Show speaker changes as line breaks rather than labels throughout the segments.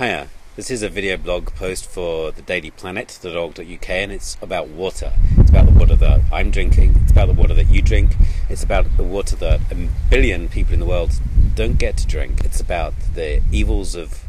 Hiya, this is a video blog post for the Daily Planet.org.uk, and it's about water. It's about the water that I'm drinking, it's about the water that you drink, it's about the water that a billion people in the world don't get to drink. It's about the evils of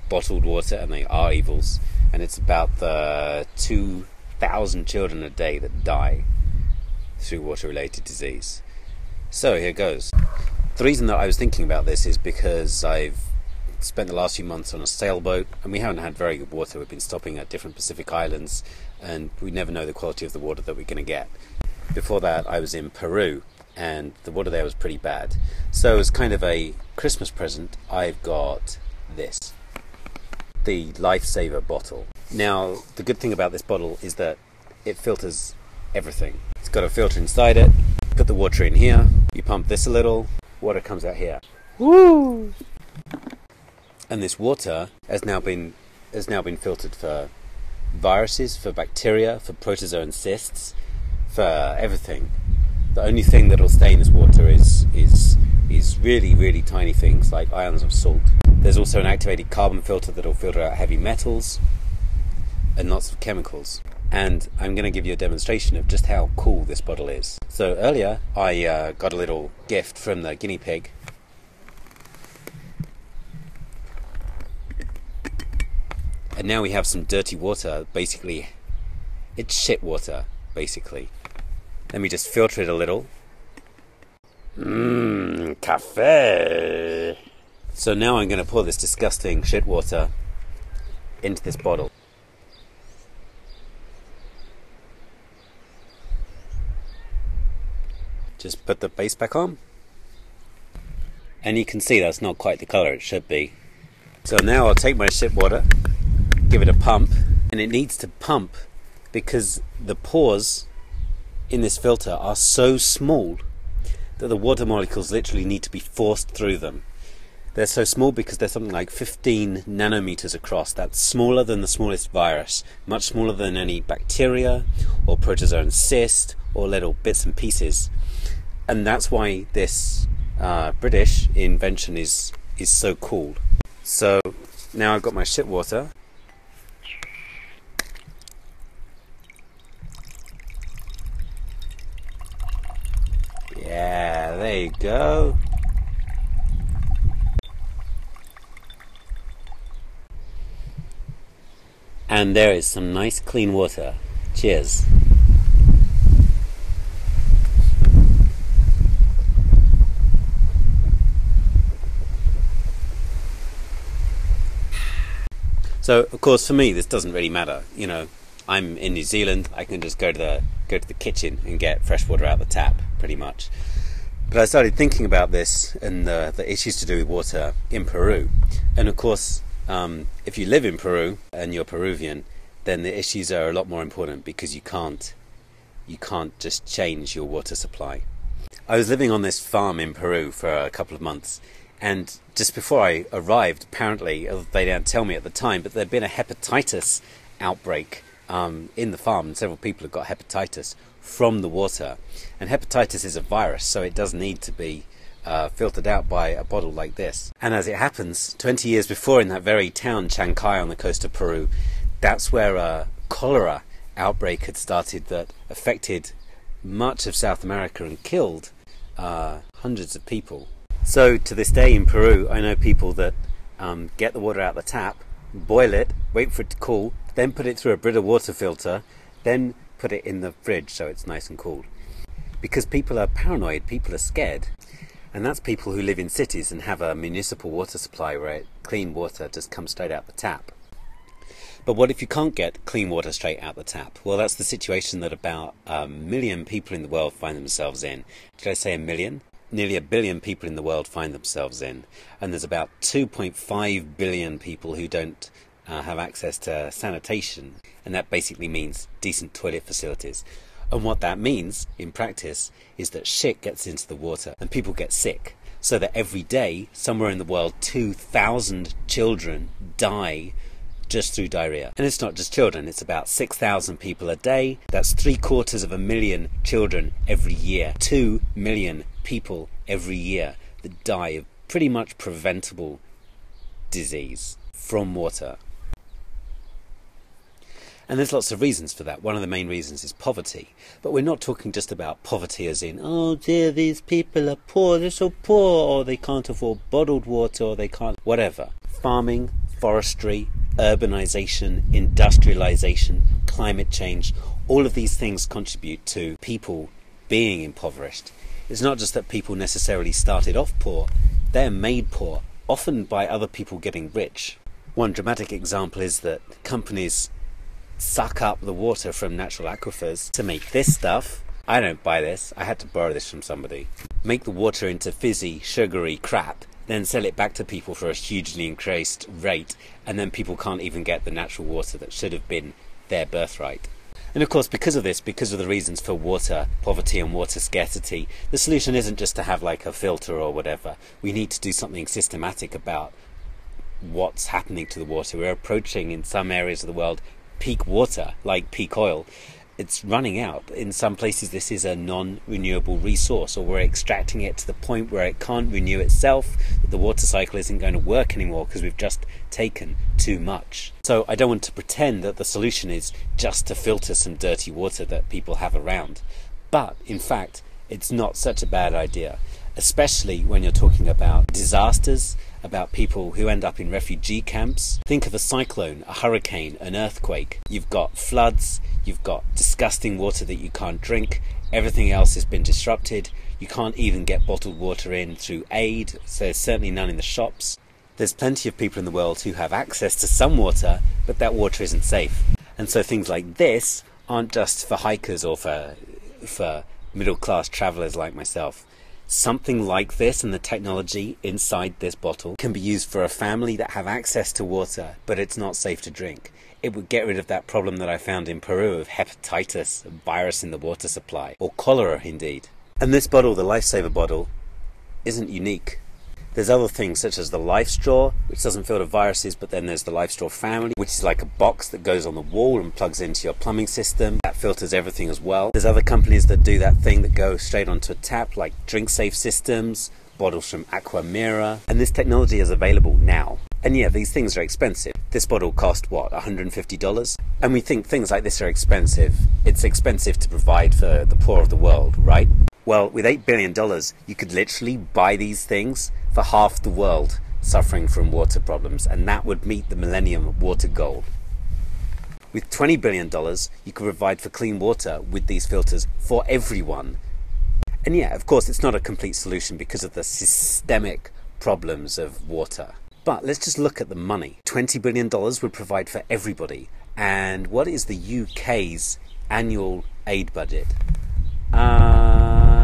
bottled water, and they are evils, and it's about the 2,000 children a day that die through water-related disease. So here goes. The reason that I was thinking about this is because I've spent the last few months on a sailboat, and we haven't had very good water. We've been stopping at different Pacific islands, and we never know the quality of the water that we're going to get. Before that, I was in Peru, and the water there was pretty bad. So as kind of a Christmas present, I've got this, the LifeSaver Bottle. Now, the good thing about this bottle is that it filters everything. It's got a filter inside it. Put the water in here, you pump this a little, water comes out here. Woo! And this water has now been filtered for viruses, for bacteria, for protozoan cysts, for everything. The only thing that will stay in this water is really, really tiny things like ions of salt. There's also an activated carbon filter that will filter out heavy metals and lots of chemicals. And I'm going to give you a demonstration of just how cool this bottle is. So earlier I got a little gift from the guinea pig. And now we have some dirty water. Basically, it's shit water, basically. Let me just filter it a little. Cafe! So now I'm going to pour this disgusting shit water into this bottle. Just put the base back on. And you can see that's not quite the colour it should be. So now I'll take my shit water, give it a pump, and it needs to pump because the pores in this filter are so small that the water molecules literally need to be forced through them. They're so small because they're something like 15 nanometers across. That's smaller than the smallest virus, much smaller than any bacteria or protozoan cyst or little bits and pieces. And that's why this British invention is so cool. So now I've got my shit water. Yeah, there you go. And there is some nice clean water. Cheers. So, of course, for me, this doesn't really matter. You know, I'm in New Zealand. I can just go to the kitchen and get fresh water out the tap, pretty much. But I started thinking about this and the issues to do with water in Peru. And of course, if you live in Peru and you're Peruvian, then the issues are a lot more important because you can't just change your water supply. I was living on this farm in Peru for a couple of months. And just before I arrived, apparently, they didn't tell me at the time, but there'd been a hepatitis outbreak in the farm, and several people have got hepatitis from the water. And hepatitis is a virus, so it does need to be filtered out by a bottle like this. And as it happens, 20 years before, in that very town, Chancay, on the coast of Peru, that's where a cholera outbreak had started that affected much of South America and killed hundreds of people. So to this day in Peru, I know people that get the water out the tap, boil it, wait for it to cool, then put it through a Brita water filter, then put it in the fridge so it's nice and cool. Because people are paranoid, people are scared. And that's people who live in cities and have a municipal water supply where clean water just comes straight out the tap. But what if you can't get clean water straight out the tap? Well, that's the situation that about 1 million people in the world find themselves in. Did I say 1 million? Nearly 1 billion people in the world find themselves in, and there's about 2.5 billion people who don't have access to sanitation, and that basically means decent toilet facilities. And what that means in practice is that shit gets into the water and people get sick, so that every day somewhere in the world 2,000 children die just through diarrhea. And it's not just children, it's about 6,000 people a day. That's 750,000 children every year. 2 million people every year that die of pretty much preventable disease from water. And there's lots of reasons for that. One of the main reasons is poverty. But we're not talking just about poverty as in, oh dear, these people are poor, they're so poor, or they can't afford bottled water, or they can't, whatever. Farming, forestry, urbanization, industrialization, climate change, all of these things contribute to people being impoverished. It's not just that people necessarily started off poor, they're made poor, often by other people getting rich. One dramatic example is that companies suck up the water from natural aquifers to make this stuff. I don't buy this, I had to borrow this from somebody. Make the water into fizzy, sugary crap, then sell it back to people for a hugely increased rate, and then people can't even get the natural water that should have been their birthright. And of course, because of this, because of the reasons for water poverty and water scarcity, the solution isn't just to have like a filter or whatever. We need to do something systematic about what's happening to the water. We're approaching, in some areas of the world, peak water, like peak oil. It's running out. In some places this is a non-renewable resource, or we're extracting it to the point where it can't renew itself, that the water cycle isn't going to work anymore because we've just taken too much. So I don't want to pretend that the solution is just to filter some dirty water that people have around. But in fact, it's not such a bad idea, especially when you're talking about disasters, about people who end up in refugee camps. Think of a cyclone, a hurricane, an earthquake. You've got floods, you've got disgusting water that you can't drink, everything else has been disrupted, you can't even get bottled water in through aid, so there's certainly none in the shops. There's plenty of people in the world who have access to some water, but that water isn't safe. And so things like this aren't just for hikers or for middle-class travellers like myself. Something like this and the technology inside this bottle can be used for a family that have access to water, but it's not safe to drink. It would get rid of that problem that I found in Peru of hepatitis, a virus in the water supply, or cholera indeed. And this bottle, the LifeSaver bottle, isn't unique. There's other things such as the Life Straw, which doesn't filter viruses, but then there's the Life Straw family, which is like a box that goes on the wall and plugs into your plumbing system. That filters everything as well. There's other companies that do that thing that go straight onto a tap, like Drink Safe Systems, bottles from Aqua Mira, and this technology is available now. And yeah, these things are expensive. This bottle cost, what, $150? And we think things like this are expensive. It's expensive to provide for the poor of the world, right? Well, with $8 billion, you could literally buy these things for half the world suffering from water problems, and that would meet the Millennium Water Goal. With $20 billion, you could provide for clean water with these filters for everyone. And yeah, of course, it's not a complete solution because of the systemic problems of water. But let's just look at the money. $20 billion would provide for everybody. And what is the UK's annual aid budget?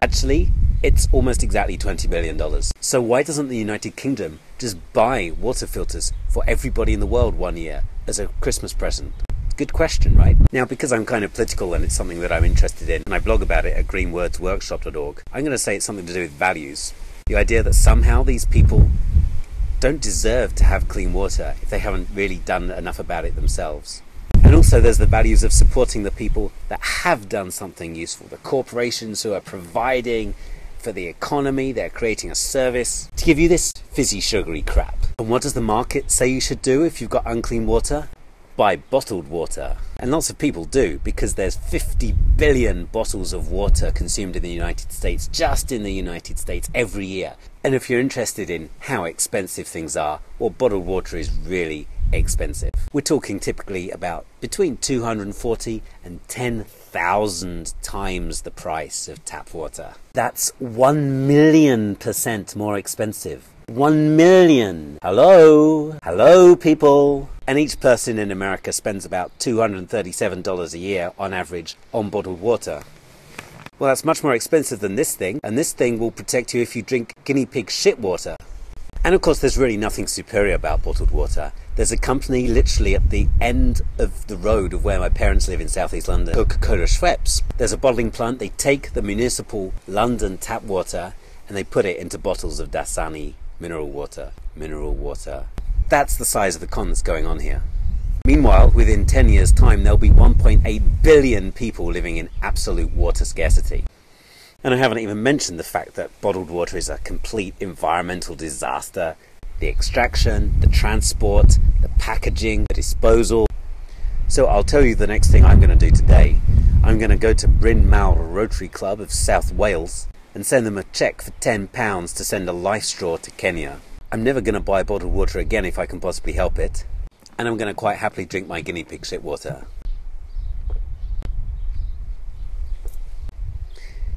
Actually, it's almost exactly $20 billion. So why doesn't the United Kingdom just buy water filters for everybody in the world one year as a Christmas present? Good question, right? Now, because I'm kind of political and it's something that I'm interested in, and I blog about it at greenwordsworkshop.org, I'm going to say it's something to do with values. The idea that somehow these people don't deserve to have clean water if they haven't really done enough about it themselves. And also there's the values of supporting the people that have done something useful, the corporations who are providing for the economy, they're creating a service to give you this fizzy sugary crap. And what does the market say you should do if you've got unclean water? Buy bottled water. And lots of people do, because there's 50 billion bottles of water consumed in the United States, just in the United States, every year. And if you're interested in how expensive things are, well, bottled water is really expensive. We're talking typically about between 240 and 10,000 times the price of tap water. That's 1,000,000% more expensive. 1 million. Hello people. And each person in America spends about $237 a year on average on bottled water. Well, that's much more expensive than this thing, and this thing will protect you if you drink guinea pig shit water. And of course, there's really nothing superior about bottled water. There's a company literally at the end of the road of where my parents live in southeast London, Coca-Cola Schweppes. There's a bottling plant. They take the municipal London tap water and they put it into bottles of Dasani mineral water. That's the size of the con that's going on here. Meanwhile, within 10 years' time, there'll be 1.8 billion people living in absolute water scarcity. And I haven't even mentioned the fact that bottled water is a complete environmental disaster. the extraction, the transport, the packaging, the disposal. So I'll tell you the next thing I'm going to do today. I'm going to go to Bryn Mawr Rotary Club of South Wales and send them a cheque for £10 to send a life straw to Kenya. I'm never going to buy bottled water again if I can possibly help it. And I'm going to quite happily drink my guinea pig shit water.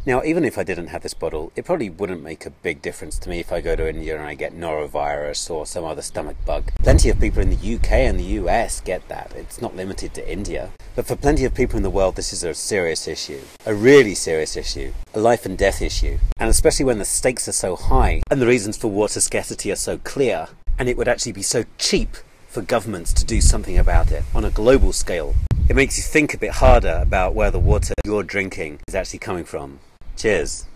Now, even if I didn't have this bottle, it probably wouldn't make a big difference to me if I go to India and I get norovirus or some other stomach bug. Plenty of people in the UK and the US get that. It's not limited to India. But for plenty of people in the world, this is a serious issue. A really serious issue. A life and death issue. And especially when the stakes are so high and the reasons for water scarcity are so clear, and it would actually be so cheap for governments to do something about it on a global scale. It makes you think a bit harder about where the water you're drinking is actually coming from. Cheers.